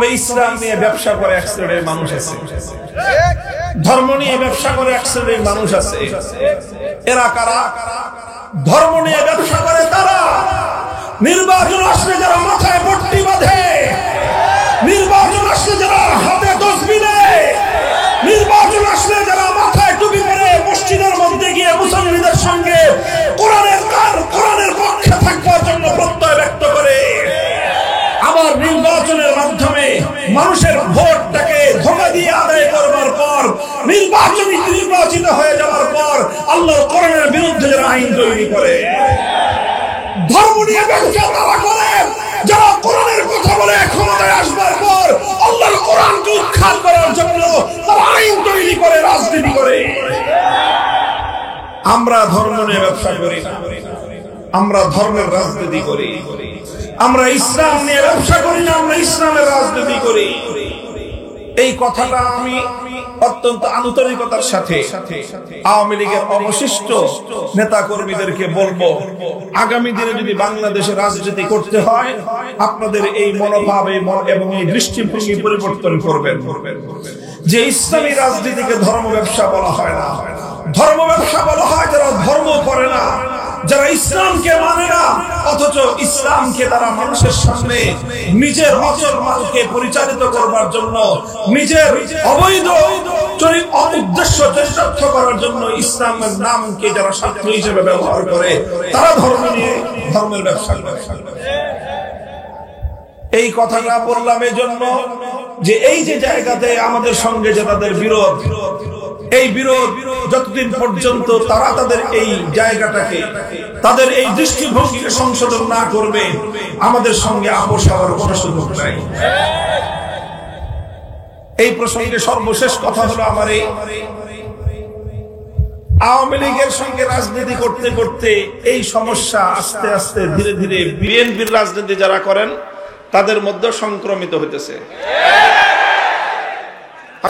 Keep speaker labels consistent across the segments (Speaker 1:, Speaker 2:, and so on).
Speaker 1: তবে ইসলাম নিয়ে ব্যবসা করে এক শ্রেণীর মানুষ আছে, ধর্ম নিয়ে ব্যবসা করে এক শ্রেণীর মানুষ আছে। এরা কারা? ধর্ম নিয়ে ব্যবসা করে তারা। নির্বাচন আসলে যারা মাথায় পট্টি বাঁধে, নির্বাচন আসলে যারা হাতে তসবিহ নেয়, নির্বাচন আসলে যারা মাথায় টুপি পরে মসজিদের মধ্যে গিয়ে মুসল্লিদের সঙ্গে কোরআনের পক্ষে থাকবার জন্য প্রত্যয় ব্যক্ত করে, আবার নির্বাচনের মাধ্যমে মানুষের ভোটটাকে ধোঁকা দিয়ে আদায় করবার পর নির্বাচিত হয়ে যাওয়ার পর আল্লাহর কোরআনের বিরুদ্ধে যারা আইন তৈরি করে, ধর্ম নিয়ে ব্যবসা তারা করে যারা কোরআনের কথা বলে ক্ষমতায় আসবার পর আল্লাহর কোরআনকে উৎখাত করার জন্য তারা আইন তৈরি করে, রাজনীতি করে। আমরা ধর্ম নিয়ে ব্যবসা করি না, আমরা ধর্মের রাজনীতি করি। আমরা ইসলাম নিয়ে ব্যবসা করি না, আমরা ইসলামের রাজনীতি করি। এই কথাটা আমি অত্যন্ত আন্তরিকতার সাথে আওয়ামী লীগের অবশিষ্ট নেতা কর্মীদেরকে বলবো, আগামী দিনে যদি বাংলাদেশে রাজনীতি করতে হয় আপনাদের এই মনোভাব এবং এই দৃষ্টিভঙ্গি পরিবর্তন করবেন, যে ইসলামী রাজনীতিকে ধর্ম ব্যবসা বলা হয় না। ধর্ম ব্যবসা বলা হয় যারা ধর্ম করে না, যারা ইসলামকে মানে না, অথচ ইসলামকে তারা মানুষের সামনে নিজের অচল মালকে পরিচালিত করবার জন্য, নিজের অবৈধ উদ্দেশ্য চরিতার্থ করার জন্য ইসলামের নামকে যারা সাক্ষ্য হিসেবে ব্যবহার করে, তারা ধর্ম নিয়ে ধর্মের ব্যবসা করে। এই কথাটা বললাম এই জন্য যে এই যে জায়গাতে আমাদের সঙ্গে যে তাদের বিরোধ, এই বিরোধ যতদিন পর্যন্ত তারা তাদের এই জায়গাটাকে, তাদের এই দৃষ্টিভঙ্গিকে সংশোধন না করবে, আমাদের সঙ্গে আপোষ হওয়ার কোনো সুযোগ নাই। এই প্রসঙ্গে সর্বশেষ কথা হলো আমার এই আওয়ামী লীগের সঙ্গে রাজনীতি করতে করতে এই সমস্যা আস্তে আস্তে ধীরে ধীরে বিএনপির রাজনীতি যারা করেন তাদের মধ্যে সংক্রমিত হইতেছে।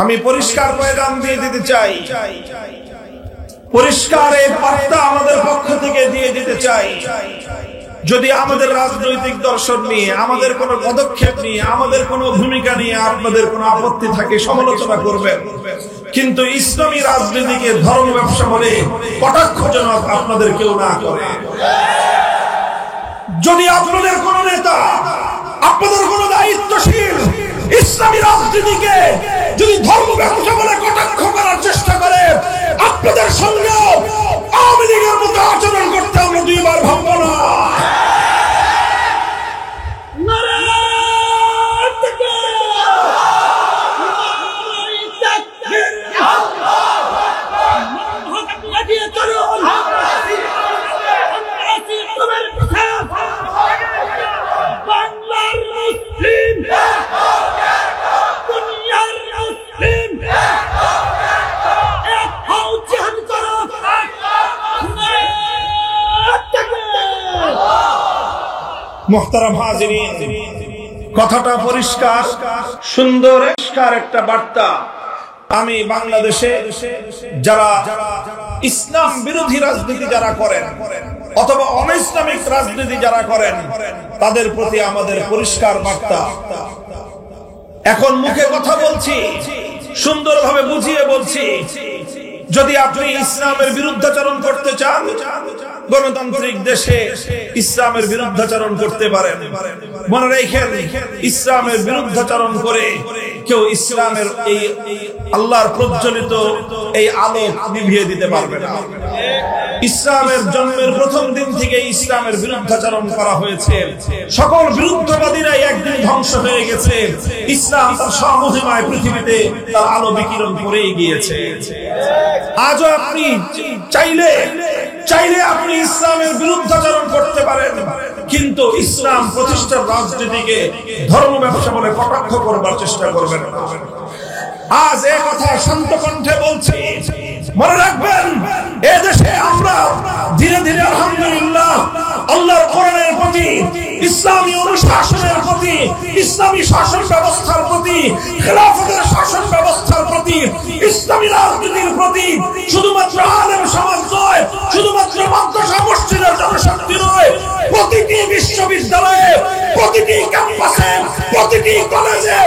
Speaker 1: আমি পরিষ্কার পয়গাম দিয়ে দিতে চাই, পরিষ্কার এই বার্তা আমাদের পক্ষ থেকে দিয়ে দিতে চাই, যদি আমাদের রাজনৈতিক দর্শন নিয়ে, আমাদের কোনো পদক্ষেপ নিয়ে, আমাদের কোনো ভূমিকা নিয়ে আপনাদের কোনো আপত্তি থাকে সমালোচনা করবেন, কিন্তু ইসলামী রাজনীতিকে ধর্ম ব্যবসা বলে কটাক্ষজনক আপনাদের কেউ না করে। যদি আপনাদের কোন নেতা, আপনাদের কোন দায়িত্বশীল ইসলামী রাজনীতিকে যদি ধর্ম ব্যবসা বলে কটাক্ষ করার চেষ্টা করে, আপনাদের সঙ্গে আওয়ামী লীগের মতো আচরণ করতে আমরা দুইবার ভাববো না। মুহতারাম হাজিরিন, কথাটা পরিষ্কার, সুন্দর একটা বার্তা। আমি বাংলাদেশে যারা ইসলাম বিরোধী রাজনীতি যারা করেন অথবা অনইসলামিক রাজনীতি যারা করেন তাদের প্রতি আমাদের পরিষ্কার বার্তা। এখন মুখে কথা বলছি, সুন্দরভাবে বুঝিয়ে বলছি, যদি আপনি ইসলামের বিরুদ্ধাচরণ করতে চান, গণতান্ত্রিক দেশে ইসলামের বিরুদ্ধাচরণ করতে পারেন। মনে রাখেন, ইসলামের বিরুদ্ধাচরণ করে কেউ ইসলামের এই আল্লাহর প্রজ্বলিত এই আলো নিভিয়ে দিতে পারবে না। ইসলামের জন্মের প্রথম দিন থেকে ইসলামের বিরুদ্ধাচরণ করা হয়েছে। সকল বিরুদ্ধবাদীরাই একদিন ধ্বংস হয়ে গেছে। ইসলাম তার স্বমহিমায় পৃথিবীতে তার আলো বিকিরণ করেই গিয়েছে। আজও আপনি চাইলে আপনি ইসলামের বিরুদ্ধাচরণ করতে পারেন, কিন্তু ইসলাম প্রতিষ্ঠার রাজনীতিকে ধর্ম ব্যবসা বলে কটাক্ষ করবার চেষ্টা করবেন না। আজ এ কথা শান্ত কণ্ঠে বলছি, মনে রাখবেন, এদেশে আমরা ধীরে ধীরে আলহামদুলিল্লাহ আল্লাহর কোরআনের প্রতি, ইসলামী অনুশাসনের প্রতি, ইসলামী শাসন ব্যবস্থার প্রতি, খেলাফতের শাসন ব্যবস্থার প্রতি, ইসলামী রাজনীতির প্রতি শুধুমাত্র আলেম সমাজ নয়, শুধুমাত্র মাদ্রাসা মসজিদের জনশক্তি নয়, প্রতিটি বিশ্ববিদ্যালয়ে, প্রতিটি ক্যাম্পাসে, প্রতিটি কলেজে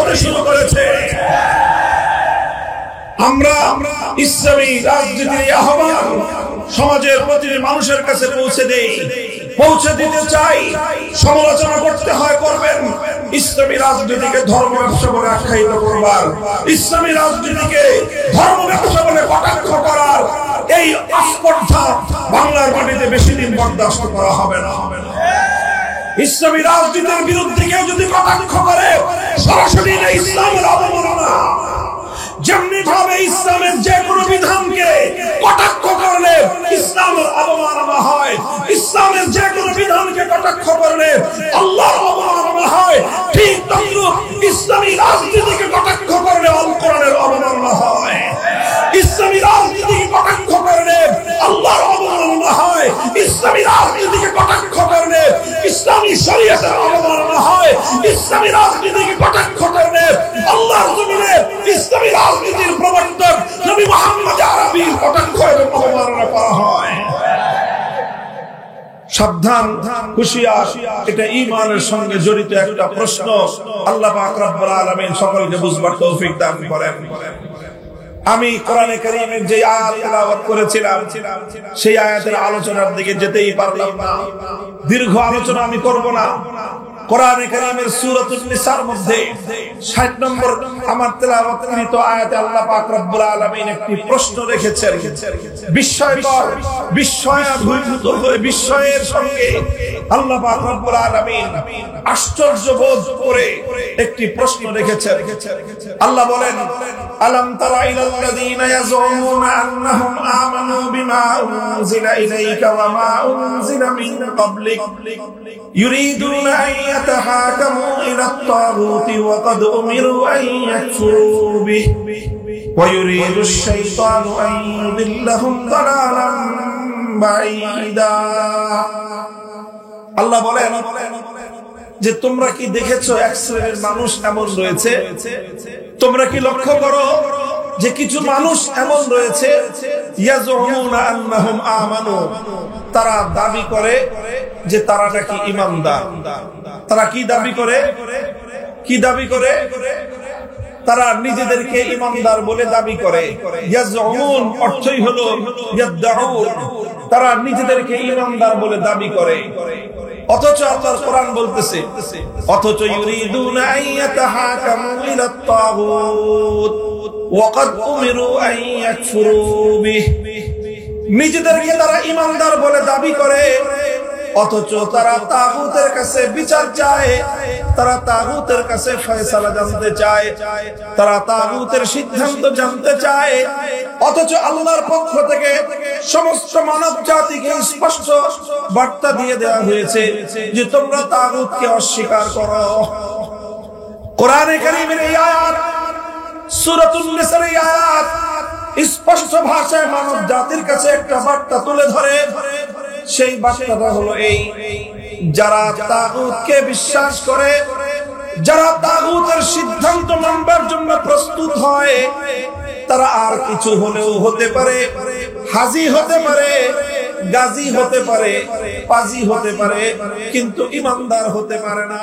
Speaker 1: হতে শুরু করেছে। আমরা ইসলামী রাজনীতির আহ্বান সমাজের প্রতিটি মানুষের কাছে পৌঁছে দিতে চাই। সমালোচনা করতে হয়, করবেন। ইসলামী রাজনীতিকে ধর্ম ব্যবসা বলে আখ্যায়িত করবার, ইসলামী রাজনীতিকে ধর্ম ব্যবসা বলে কটাক্ষ করার এই আস্পর্ধা বাংলার মাটিতে বেশি দিন বরদাস্ত করা হবে না। ইসলামী রাজনীতির বিরুদ্ধে কেউ যদি কটাক্ষ করে, সরাসরি ইসলামের অবমাননা। যেমনি ভাবে ইসলামের যে কোনো বিধানকে কটাক্ষ করলে ইসলামের অবমাননা হয়, ইসলামের যে কোনো বিধানকে কটাক্ষ করলে আল্লাহর অবমাননা হয়, ঠিক তদ্রুপ ইসলামী রাজনীতিকে কটাক্ষ করলে আল কোরআনের অবমাননা হয়। ইসলামী রাজনীতিকে কটাক্ষ করলে আল্লাহর অবমাননা হয়, ইসলামী রাজনীতিকে কটাক্ষ করলে ইসলামী শরীয়তের অবমাননা হয়, ইসলামী রাজনীতিকে কটাক্ষ করলে আল্লাহর জমিনে ইসলামী রাজনীতির প্রবর্তক নবী মুহাম্মদ আরবীর কটাক্ষ এবং অবমাননা করা হয়। সাবধান, হুঁশিয়ার, এটা ঈমানের সঙ্গে জড়িত একটা প্রশ্ন। আল্লাহ পাক রব্বুল আলামিন সকলকে বুঝবার তৌফিক দান করেন। আমি কোরআনে কারীমের যে আয়াত তেলাওয়াত করেছিলাম, সেই আয়াতের আলোচনার দিকে যেতেই পারলাম না। দীর্ঘ আলোচনা আমি করব না। কোরআনে কারীমের সূরাতুন নিসার মধ্যে ৬০ নম্বর আমার তেলাওয়াতকৃত আয়াতে আল্লাহ পাক রব্বুল আলামিন একটি প্রশ্ন রেখেছেন। বিস্ময়াভূত হয়ে বিস্ময়ের সঙ্গে আল্লাহ পাক রব্বুল আলামিন আশ্চর্য বোধ করে একটি প্রশ্ন রেখেছেন। আল্লাহ বলেন, আলাম তারা ইলাল্লাযীনা ইয়াজউমুনা আন্নাহুম আমানু বিমা উনজিলা ইলাইকা ওয়া মা উনজিলা মিন ক্বাবলিক ইউরিদুনা আন ইয়াতাহাকামু ইলাত তাগুতি ওয়া ক্বাদ উমিরু আন ইয়াকফুরু বিহি ওয়া ইউরিদু আশ-শাইতানু আন ইউদিল্লাহুম দালালান বাঈদা। আল্লাহ বলেন যে তোমরা কি দেখেছো এক শ্রেণীর মানুষ এমন রয়েছে, তোমরা কি লক্ষ্য করো যে কিছু মানুষ এমন রয়েছে, ইয়াজউমুনা আন্নাহুম আমানু, তারা দাবি করে যে তারা নাকি ঈমানদার। তারা কি দাবি করে? তারা নিজেদেরকে ঈমানদার বলে দাবি করে। ইয়াজউমুন অর্থই হলো ইয়াদউন, তারা নিজেদেরকে ঈমানদার বলে দাবি করে। অথচ আল্লাহর কোরআন বলতেছে, অথচ ইউরিদুনা আন ইয়াতাহাকামু ইলাত তাগুত ওয়া ক্বাদ উমিরু আন ইয়াকফুরু বিহি। নিজেদেরকে তারা ঈমানদার বলে দাবি করে, অথচ তারা তাগুতের কাছে বিচার চায়, তারা তাগুতের কাছে ফয়সালা জানতে চায়, তারা তাগুতের সিদ্ধান্ত জানতে চায়। অথচ আল্লাহর পক্ষ থেকে সমস্ত মানব জাতিকে স্পষ্ট বার্তা দিয়ে দেওয়া হয়েছে যে তোমরা তাগুতকে অস্বীকার করো। কোরআনে কারীমের এই আয়াত, সূরাতুন নিসার এই আয়াত স্পষ্ট ভাষায় মানব জাতির কাছে একটা বার্তা তুলে ধরে। সেই বার্তাটা হলো এই, যারা তাগুতকে বিশ্বাস করে, যারা তাগুতের সিদ্ধান্ত মানবার জন্য প্রস্তুত হয়, তারা আর কিছু হলেও হতে পারে, হাজি হতে পারে, গাজী হতে পারে, পাজি হতে পারে, কিন্তু ঈমানদার হতে পারে না।